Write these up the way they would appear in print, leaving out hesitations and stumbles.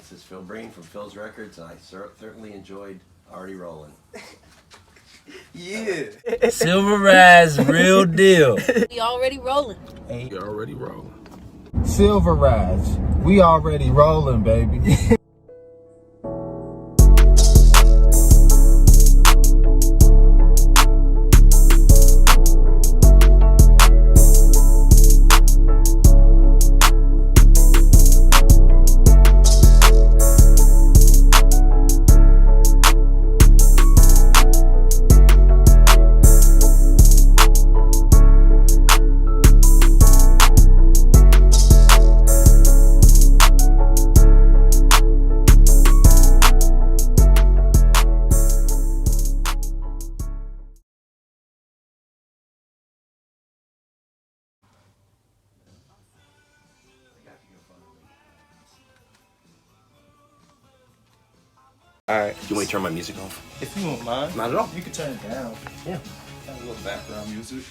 This is Phil Breen from Phil's Records, and I certainly enjoyed Already Rollin'. Yeah. Silver Rise, real deal. We already rolling. You're already rolling. Silver Rise, we already rolling, baby. Alright. Do you want me to turn my music off? If you don't mind. Not at all. You can turn it down. Yeah. Kind of a little background music.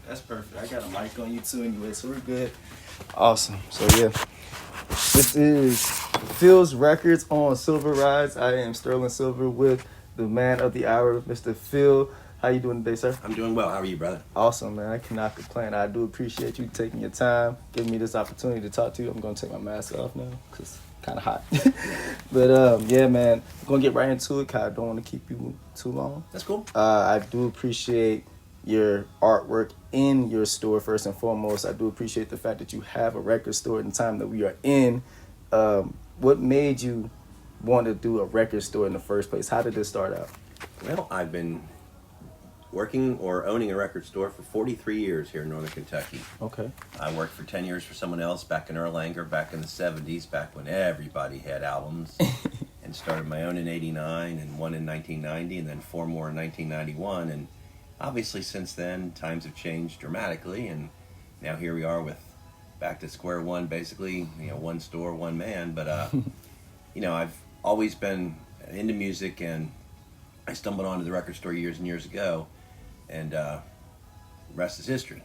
That's perfect. I got a mic on you too anyway, so we're good. Awesome. So yeah. This is Phil's Records on Silver Rise. I am Sterling Silver with the man of the hour, Mr. Phil. How you doing today, sir? I'm doing well. How are you, brother? Awesome, man. I cannot complain. I do appreciate you taking your time, giving me this opportunity to talk to you. I'm going to take my mask off now because kind of hot. But yeah, man, I'm gonna get right into it because I don't want to keep you too long. That's cool. I do appreciate your artwork in your store first and foremost. I do appreciate the fact that you have a record store in the time that we are in. What made you want to do a record store in the first place? How did this start out? Well, I've been working or owning a record store for 43 years here in Northern Kentucky. Okay. I worked for 10 years for someone else back in Erlanger, back in the 70s, back when everybody had albums, and started my own in 89 and one in 1990 and then four more in 1991. And obviously since then, times have changed dramatically, and now here we are with back to square one, basically, one store, one man. But, I've always been into music, and I stumbled onto the record store years and years ago, and rest is history.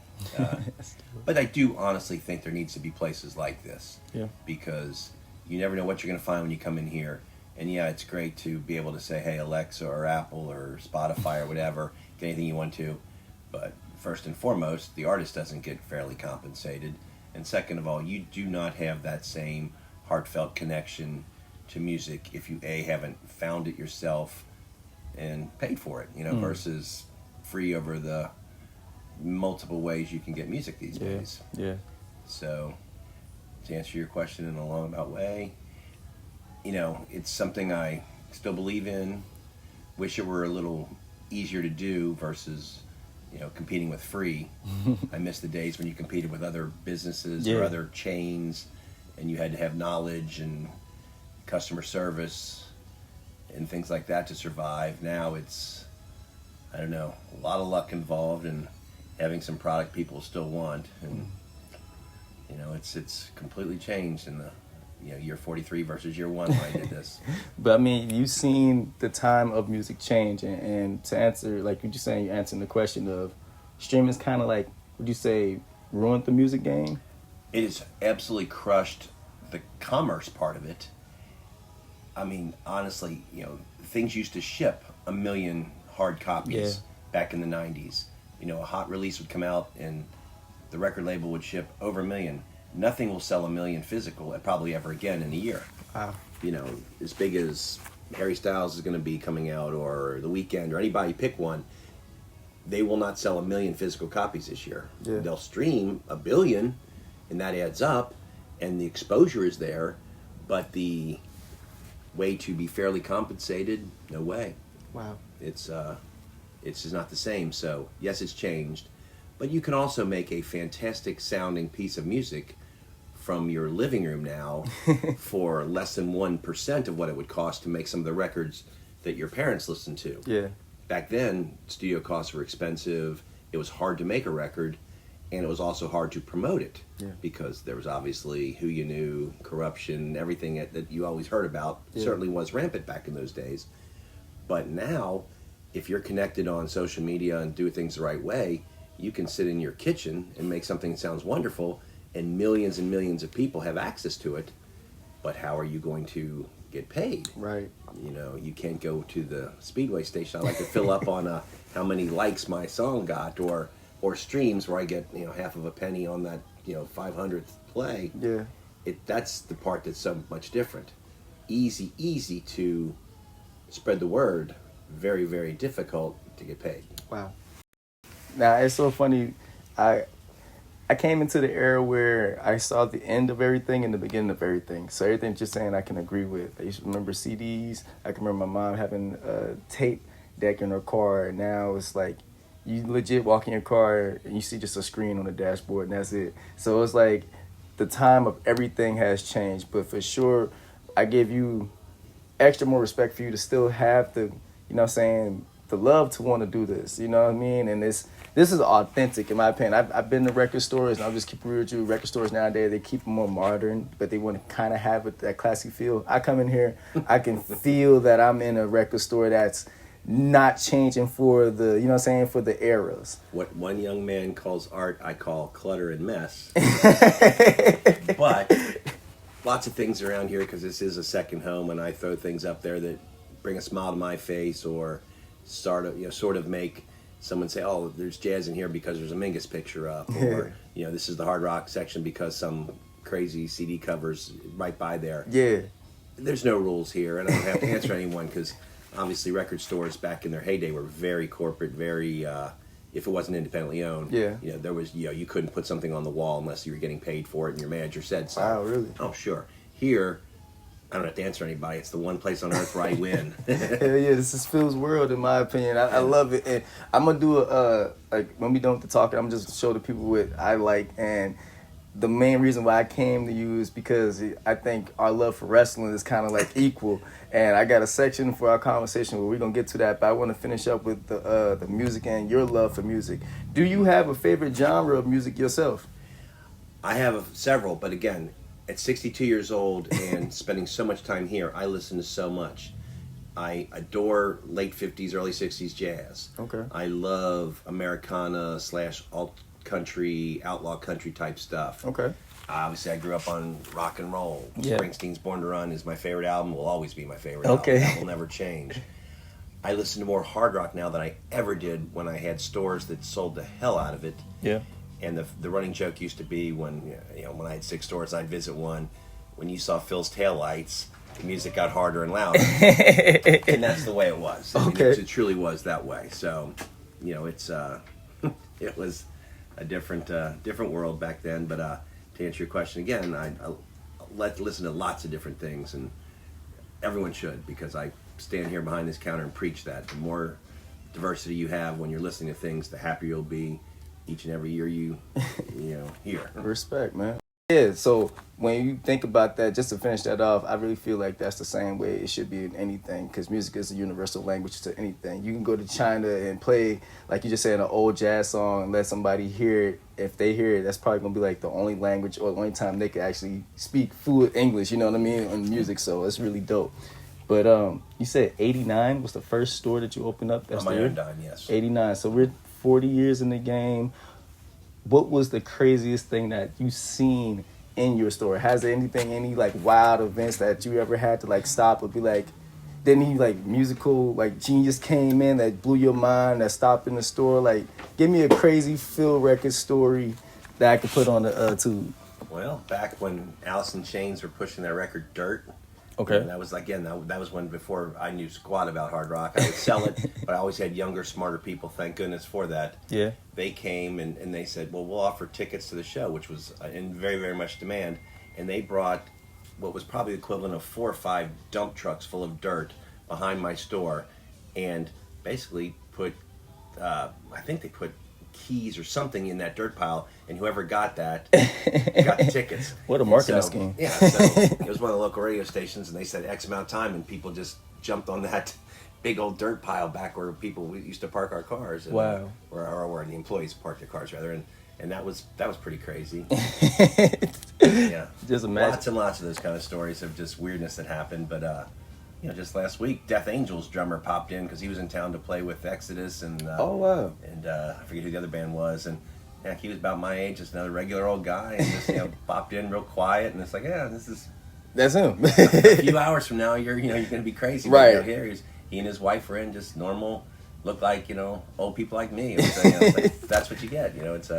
But I do honestly think there needs to be places like this. Yeah. Because you never know what you're going to find when you come in here. And yeah, it's great to be able to say, hey, Alexa or Apple or Spotify or whatever, get anything you want to. But first and foremost, the artist doesn't get fairly compensated. And second of all, you do not have that same heartfelt connection to music if you, A, haven't found it yourself and paid for it, versus free over the multiple ways you can get music these days. Yeah. So, to answer your question in a roundabout way, it's something I still believe in. Wish it were a little easier to do versus, competing with free. I miss the days when you competed with other businesses or other chains, and you had to have knowledge and customer service and things like that to survive. Now it's, a lot of luck involved and having some product people still want. And, it's completely changed in the, year 43 versus year one when I did this. But I mean, you've seen the time of music change, and to answer, like you're saying, you're answering the question of streaming's kind of like, would you say, ruined the music game? It has absolutely crushed the commerce part of it. I mean, honestly, things used to ship 1 million hard copies back in the 90s. A hot release would come out and the record label would ship over 1 million. Nothing will sell 1 million physical probably ever again in a year. Wow. As big as Harry Styles is going to be coming out, or The Weeknd, or anybody, pick one, they will not sell 1 million physical copies this year. Yeah. They'll stream 1 billion, and that adds up, and the exposure is there, but the way to be fairly compensated, no way. Wow. It's just not the same. So yes, it's changed, but you can also make a fantastic sounding piece of music from your living room now for less than 1% of what it would cost to make some of the records that your parents listened to. Yeah. Back then, studio costs were expensive. It was hard to make a record, and it was also hard to promote it because there was obviously who you knew, corruption, everything that you always heard about certainly was rampant back in those days. But now, if you're connected on social media and do things the right way, you can sit in your kitchen and make something that sounds wonderful, and millions of people have access to it. but how are you going to get paid? Right. You know, you can't go to the Speedway station. I like to fill up on how many likes my song got, or streams where I get, you know, half of a penny on that, you know, 500th play. Yeah. That's the part that's so much different. Easy to spread the word. Very, very difficult to get paid. Wow. Now it's so funny. I came into the era where I saw the end of everything and the beginning of everything. So everything you're saying I can agree with. I used to remember CDs. I can remember my mom having a tape deck in her car. And now it's like you legit walk in your car and you see just a screen on the dashboard and that's it. So it's like the time of everything has changed. But for sure, I give you extra more respect for you to still have the, you know what I'm saying, the love to want to do this. You know what I mean? And this is authentic in my opinion. I've been to record stores, and I'll just keep it real with you. Record stores nowadays, they keep them more modern, but they want to kind of have that classic feel. I come in here, I can feel that I'm in a record store that's not changing for the, you know what I'm saying, for the eras. What one young man calls art, I call clutter and mess. But lots of things around here, because this is a second home, and I throw things up there that bring a smile to my face, or sort of make someone say, oh, there's jazz in here because there's a Mingus picture up, or you know, this is the hard rock section because some crazy CD covers right by there. Yeah. There's no rules here, and I don't have to answer anyone, because obviously record stores back in their heyday were very corporate, very if it wasn't independently owned, Yeah. you know, there was, you know, you couldn't put something on the wall unless you were getting paid for it and your manager said so. Wow, really? Oh, sure. Here, I don't have to answer anybody. It's the one place on earth where I win. Hell yeah, this is Phil's world in my opinion. I love it, and I'm gonna do like when we done with the talking, I'm just show the people what I like, and the main reason why I came to you is because I think our love for wrestling is kind of like equal, and I got a section for our conversation where we're gonna get to that, but I want to finish up with the music and your love for music. Do you have a favorite genre of music yourself? I have several, but again, at 62 years old and spending so much time here, I listen to so much. I adore late 50s, early 60s jazz. Okay. I love Americana / alt country, outlaw country type stuff. Okay. Obviously, I grew up on rock and roll. Yeah. Springsteen's Born to Run is my favorite album, will always be my favorite Okay. album. That will never change. I listen to more hard rock now than I ever did when I had stores that sold the hell out of it. Yeah. And the running joke used to be when, you know, when I had 6 stores, I'd visit one. When you saw Phil's taillights, the music got harder and louder. And that's the way it was. I mean, Okay. it truly was that way. So, you know, it's it was a different world back then. But to answer your question again, I listen to lots of different things, and everyone should, because I stand here behind this counter and preach that. The more diversity you have when you're listening to things, the happier you'll be each and every year you hear. Respect, man. Yeah, so when you think about that, just to finish that off, I really feel like that's the same way it should be in anything, because music is a universal language to anything. You can go to China and play, like you just said, an old jazz song and let somebody hear it. If they hear it, that's probably going to be like the only language or the only time they can actually speak fluent English, you know what I mean, on music, so it's really dope. But you said 89 was the first store that you opened up? That's On my the own dime, yes. 89, so we're 40 years in the game. What was the craziest thing that you seen in your store? Has there any like wild events that you ever had to like stop or be like, did any like musical like genius came in that blew your mind, that stopped in the store? Like, give me a crazy Phil record story that I could put on the tube. Well, back when Alice in Chains were pushing their record Dirt. Okay. And that was, again, that was when, before I knew squat about hard rock. I would sell it, but I always had younger, smarter people, thank goodness for that. Yeah. They came and they said, well, we'll offer tickets to the show, which was in very, very much demand. And they brought what was probably the equivalent of 4 or 5 dump trucks full of dirt behind my store, and basically put, I think they put keys or something in that dirt pile, and whoever got that got the tickets. What a marketing scheme. Yeah, so it was one of the local radio stations, and they said X amount of time, and people just jumped on that big old dirt pile back where we used to park our cars. And, Wow. Or where the employees parked their cars, rather, and that was pretty crazy. Yeah. Just imagine. Lots and lots of those kind of stories of just weirdness that happened, but just last week, Death Angel's drummer popped in because he was in town to play with Exodus and Oh, wow. and I forget who the other band was, and he was about my age, just another regular old guy, and just popped in real quiet, and it's like, yeah, this is That's him. A few hours from now, you're going to be crazy. Right. Right here, he and his wife were in just normal, look like old people like me. It's like, that's what you get. It's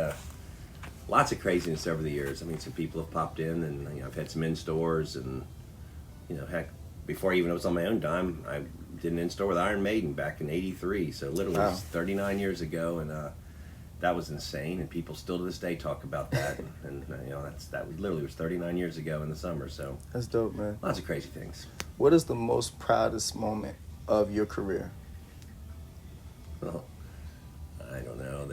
lots of craziness over the years. I mean, some people have popped in, and I've had some in stores, and heck, before even I was on my own dime, I did an in store with Iron Maiden back in '83. So literally, Wow. 39 years ago, and that was insane. And people still to this day talk about that. And that literally was 39 years ago in the summer. So That's dope, man. lots of crazy things. What is the most proudest moment of your career? Well, I don't know.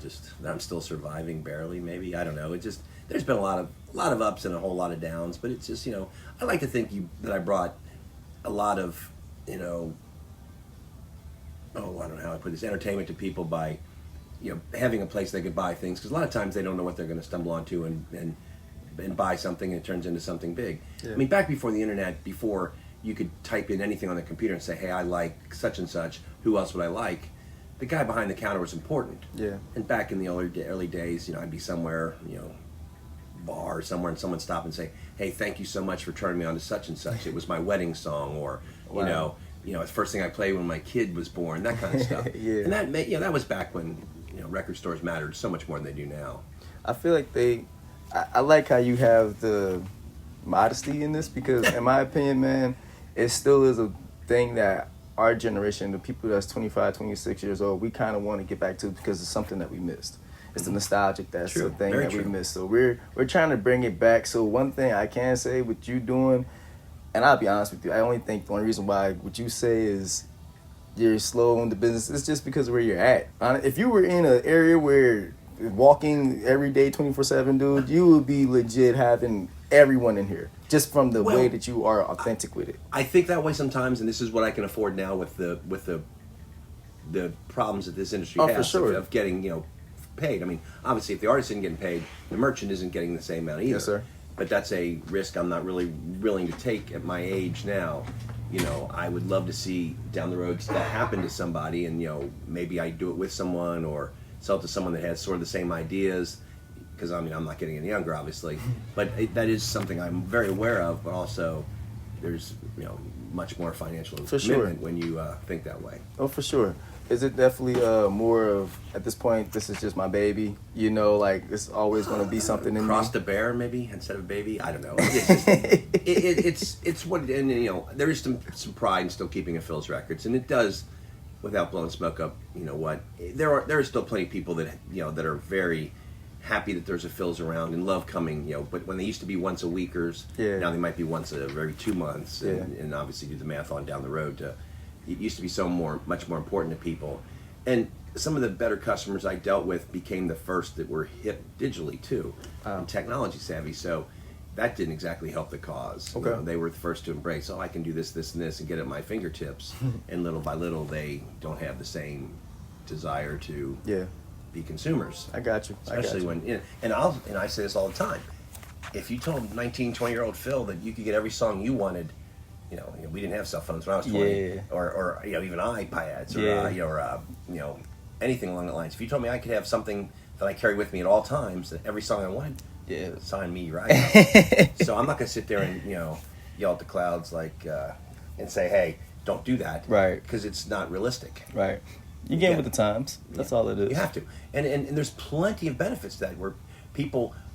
Just I'm still surviving barely. Maybe I don't know. There's been a lot of ups and a whole lot of downs. But it's just I like to think that I brought a lot of I don't know how I put this, entertainment to people by having a place they could buy things, because a lot of times they don't know what they're going to stumble onto and buy something and it turns into something big. Yeah. I mean, back before the internet, before you could type in anything on the computer and say, hey, I like such and such, who else would I like? The guy behind the counter was important. Yeah. And back in the early days, I'd be somewhere, bar or somewhere, and someone stop and say, hey, thank you so much for turning me on to such and such. It was my wedding song, or Wow. the first thing I played when my kid was born, that kind of stuff. Yeah. And that was back when record stores mattered so much more than they do now. I feel like I like how you have the modesty in this, because in my opinion, man, it still is a thing that our generation, the people that's 25, 26 years old, we kind of want to get back to, because it's something that we missed. It's the nostalgic, that's True. the thing Very that we true. missed. So we're trying to bring it back. So one thing I can say with you doing, and I'll be honest with you, I only think the only reason why what you say is you're slow in the business is just because of where you're at. If you were in an area where walking every day 24/7, dude, you would be legit having everyone in here, just from the way that you are authentic with it. I think that way sometimes, and this is what I can afford now with the problems that this industry Oh, has for sure. of getting paid. I mean, obviously, if the artist isn't getting paid, the merchant isn't getting the same amount either. Yes, sir. But that's a risk I'm not really willing to take at my age now. I would love to see down the road that happen to somebody, and maybe I do it with someone or sell it to someone that has sort of the same ideas. Because I'm not getting any younger, obviously, but that is something I'm very aware of. But also, there's much more financial For commitment sure. when you think that way. Oh, for sure. Is it definitely more of, at this point, this is just my baby? Like, it's always going to be something in Cross me? the bear, maybe instead of baby. I don't know. It's what, and there is some pride in still keeping a Phil's records, and it does, without blowing smoke up. What there are still plenty of people that that are very happy that there's a Phil's around and love coming. But when they used to be once a weekers, Yeah. now they might be once every 2 months, Yeah. and obviously do the math on down the road. It used to be much more important to people, and some of the better customers I dealt with became the first that were hip digitally too, and technology savvy. So that didn't exactly help the cause. Okay. They were the first to embrace, I can do this, this, and this, and get it at my fingertips. And little by little, they don't have the same desire to Yeah, be consumers. I got you. Especially when, and I say this all the time. If you told 19, 20-year-old Phil that you could get every song you wanted, we didn't have cell phones when I was 20, Yeah. or even iPads, or Yeah. anything along the lines. If you told me I could have something that I carry with me at all times, that every song I wanted, Yeah. sign me right up. So I'm not gonna sit there and yell at the clouds and say, hey, don't do that, Right. Because it's not realistic. Right. You get Yeah. with the times. That's all it is. You have to, and there's plenty of benefits to that. Where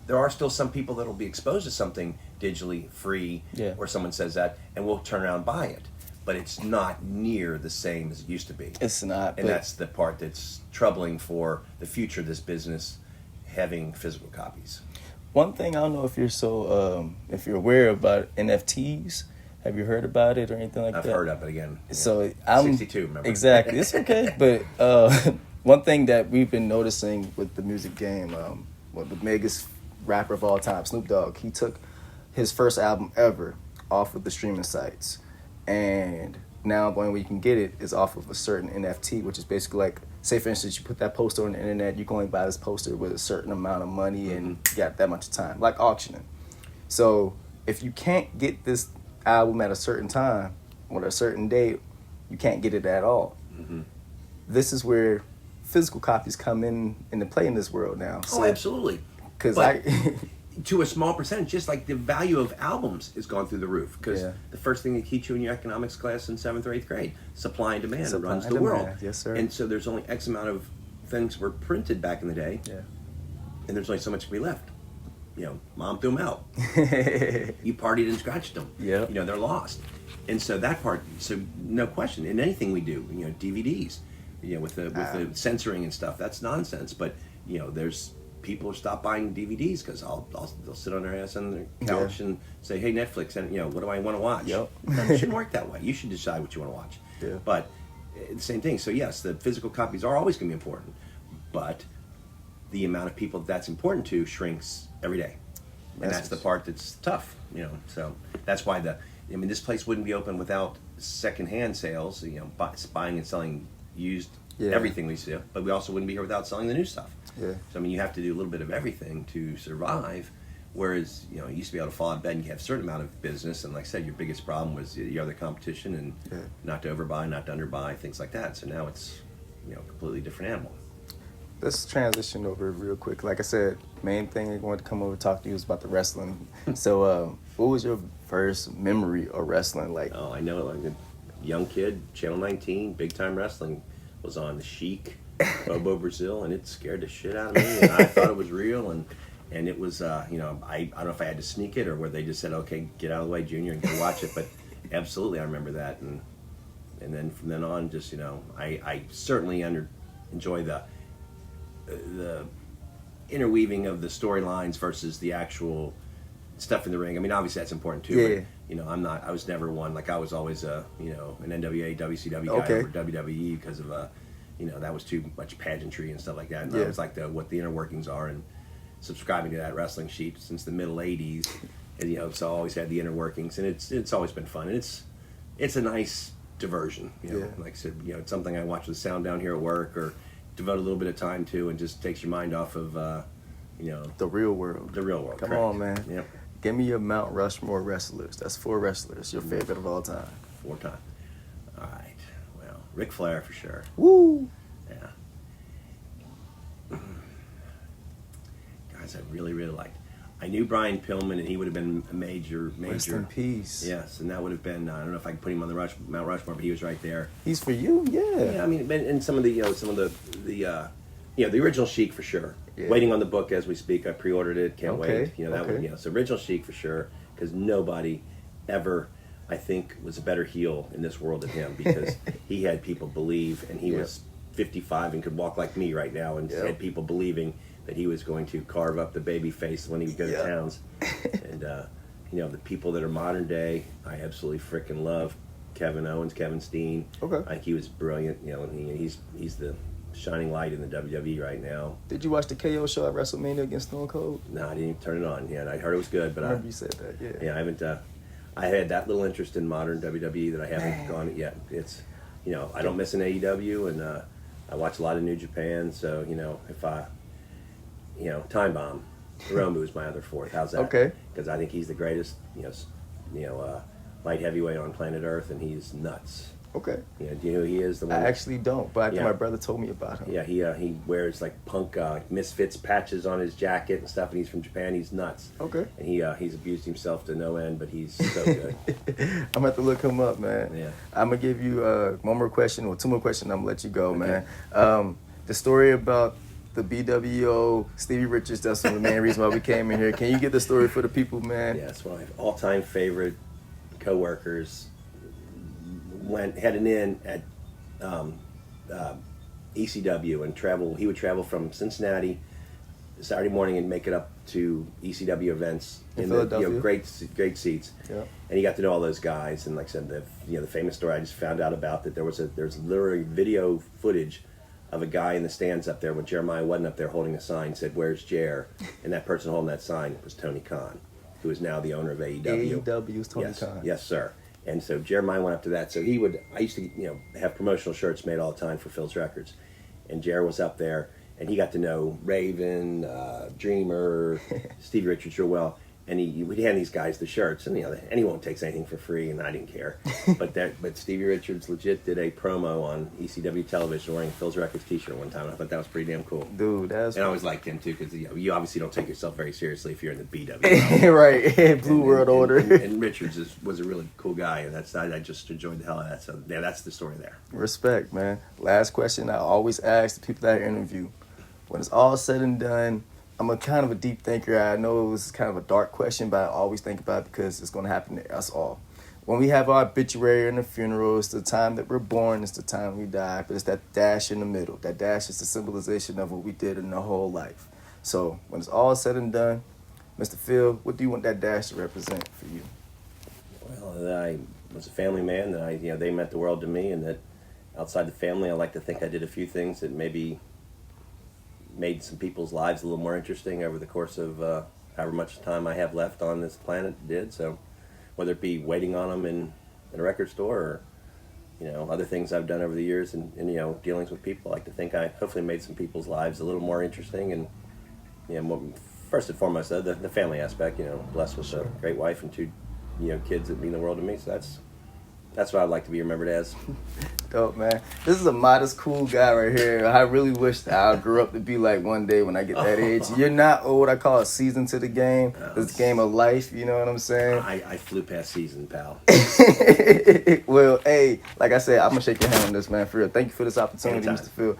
there are still some people that will be exposed to something digitally free, Yeah. or someone says that, and will turn around and buy it. But it's not near the same as it used to be. It's not. And that's the part that's troubling for the future of this business, having physical copies. One thing, I don't know if if you're aware about NFTs. Have you heard about it or anything like I've that? heard of it again. So I'm 62, remember? Exactly. It's okay. But one thing that we've been noticing with the music game, the biggest rapper of all time, Snoop Dogg, he took his first album ever off of the streaming sites, and now the only way you can get it is off of a certain NFT, which is basically like, say for instance, you put that poster on the internet, you can only buy this poster with a certain amount of money, and you got that much time, like auctioning. So if you can't get this album at a certain time or a certain date, you can't get it at all. This is where physical copies come into play in this world now. Oh, absolutely. Because But to a small percentage, just like the value of albums has gone through the roof. Because Yeah. the first thing they teach you in your economics class in 7th or 8th grade, supply and demand Supply runs and the world. demand. Yes, sir. And so there's only X amount of things were printed back in the day, Yeah. and there's only so much to be left. Mom threw them out. You partied and scratched them. Yep. They're lost. And so that part, so no question, in anything we do, DVDs, with the censoring and stuff, that's nonsense. But, there's people who stop buying DVDs because they'll sit on their ass on their couch and say, hey, Netflix, and what do I want to watch? Yep. It shouldn't work that way. You should decide what you want to watch. Yeah. But the same thing. So yes, the physical copies are always going to be important, but the amount of people that's important to shrinks every day. And that's the part that's tough, So that's why this place wouldn't be open without secondhand sales, buying and selling used everything we see. But we also wouldn't be here without selling the new stuff. Yeah. So you have to do a little bit of everything to survive. Whereas you used to be able to fall out of bed and have a certain amount of business, and like I said, your biggest problem was the other competition and not to overbuy, not to underbuy, things like that. So now it's a completely different animal. Let's transition over real quick. Like I said, main thing I wanted to come over and talk to you was about the wrestling. So, what was your first memory of wrestling? Like, Oh, I know, like a young kid, Channel 19, big time wrestling was on. The Sheik, Bobo Brazil, and it scared the shit out of me. And I thought it was real, and it was, I don't know if I had to sneak it or where they just said, okay, get out of the way, Junior, and go watch it. But absolutely, I remember that, and then from then on, just I certainly enjoy the interweaving of the storylines versus the actual stuff in the ring. I mean, obviously that's important too. Yeah. But, I was never one, like I was always an NWA, WCW guy over WWE because of that was too much pageantry and stuff like that. And I was like what the inner workings are, and subscribing to that wrestling sheet since the middle '80s, and so I always had the inner workings, and it's always been fun, and it's a nice diversion. Like I said, it's something I watch with sound down here at work or devote a little bit of time to, and just takes your mind off of the real world. the real world. Come correct. on, man. Yep. Give me your Mount Rushmore wrestlers. That's 4 wrestlers. Your favorite of all time. 4 times. All right. Well, Ric Flair for sure. Woo! Yeah. Guys, I really, really liked. I knew Brian Pillman, and he would have been a major. Rest in peace. Yes, and that would have been. I don't know if I can put him on the Mount Rushmore, but he was right there. He's for you, yeah. Yeah, I mean, and some of the the original Sheik for sure. Yeah. Waiting on the book as we speak. I pre-ordered it. Can't Okay, wait. That okay. one. So original Sheik for sure, because nobody ever, I think, was a better heel in this world than him, because he had people believe, and he was 55 and could walk like me right now, and had people believing that he was going to carve up the baby face when he would go to towns. And the people that are modern day, I absolutely freaking love. Kevin Owens, Kevin Steen. Okay. I think he was brilliant. He's the shining light in the WWE right now. Did you watch the KO show at WrestleMania against Stone Cold? No, I didn't even turn it on yet. I heard it was good, but I remember you said that, yeah. I haven't. I had that little interest in modern WWE that I haven't gone yet. It's, I don't miss an AEW, and I watch a lot of New Japan. So if I, Time Bomb, Hiromu is my other 4th. How's that? Okay. Because I think he's the greatest, light heavyweight on planet Earth, and he's nuts. Okay. Do you know who he is? The one I that- actually don't, but I think Yeah. my brother told me about him. Yeah, he wears like punk Misfits patches on his jacket and stuff, and he's from Japan. He's nuts. Okay. And he's abused himself to no end, but he's so good. I'm gonna have to look him up, man. Yeah. I'm gonna give you one more question or 2 more questions. I'm gonna let you go, man. The story about the BWO, Stevie Richards. That's one of the main reasons why we came in here. Can you give the story for the people, man? Yeah, it's one of my all-time favorite coworkers. Heading in at ECW and travel. He would travel from Cincinnati Saturday morning and make it up to ECW events In the Philadelphia? great seats. Yeah. And he got to know all those guys. And like I said, the famous story I just found out about, that there's literally video footage of a guy in the stands up there when Jeremiah wasn't up there, holding a sign said, "Where's Jer?" And that person holding that sign was Tony Khan, who is now the owner of AEW. AEW's Tony Yes, Khan. yes, sir. And so Jeremiah went up to that. So I used to, have promotional shirts made all the time for Phil's Records. And Jer was up there, and he got to know Raven, Dreamer, Stevie Richards real well. and we'd hand these guys the shirts, and anyone takes anything for free, and I didn't care. but Stevie Richards legit did a promo on ECW television wearing a Phil's Records T-shirt one time. And I thought that was pretty damn cool. Dude, that's and I always liked him too because you obviously don't take yourself very seriously if you're in the BW. right. Blue World Order. And Richards was a really cool guy, and I just enjoyed the hell out of that. So yeah, that's the story there. Respect, man. Last question I always ask the people that I interview: when it's all said and done, I'm a kind of a deep thinker. I know it was kind of a dark question, but I always think about it because it's going to happen to us all. When we have our obituary and the funeral, it's the time that we're born, it's the time we die, but it's that dash in the middle. That dash is the symbolization of what we did in the whole life. So when it's all said and done, Mr. Phil, what do you want that dash to represent for you? Well, that I was a family man, that they meant the world to me, and that outside the family, I like to think I did a few things that maybe made some people's lives a little more interesting over the course of however much time I have left on this planet did. So whether it be waiting on them in a record store or, other things I've done over the years and dealings with people, I like to think I hopefully made some people's lives a little more interesting. And, first and foremost, the family aspect, blessed with a great wife and two, kids that mean the world to me. So that's what I'd like to be remembered as. Dope, man. This is a modest, cool guy right here. I really wish that I grew up to be like one day when I get that age. You're not old. I call it season to the game. This game of life, you know what I'm saying? I flew past season, pal. Well, hey, like I said, I'm going to shake your hand on this, man, for real. Thank you for this opportunity, Anytime. Mr. Phil.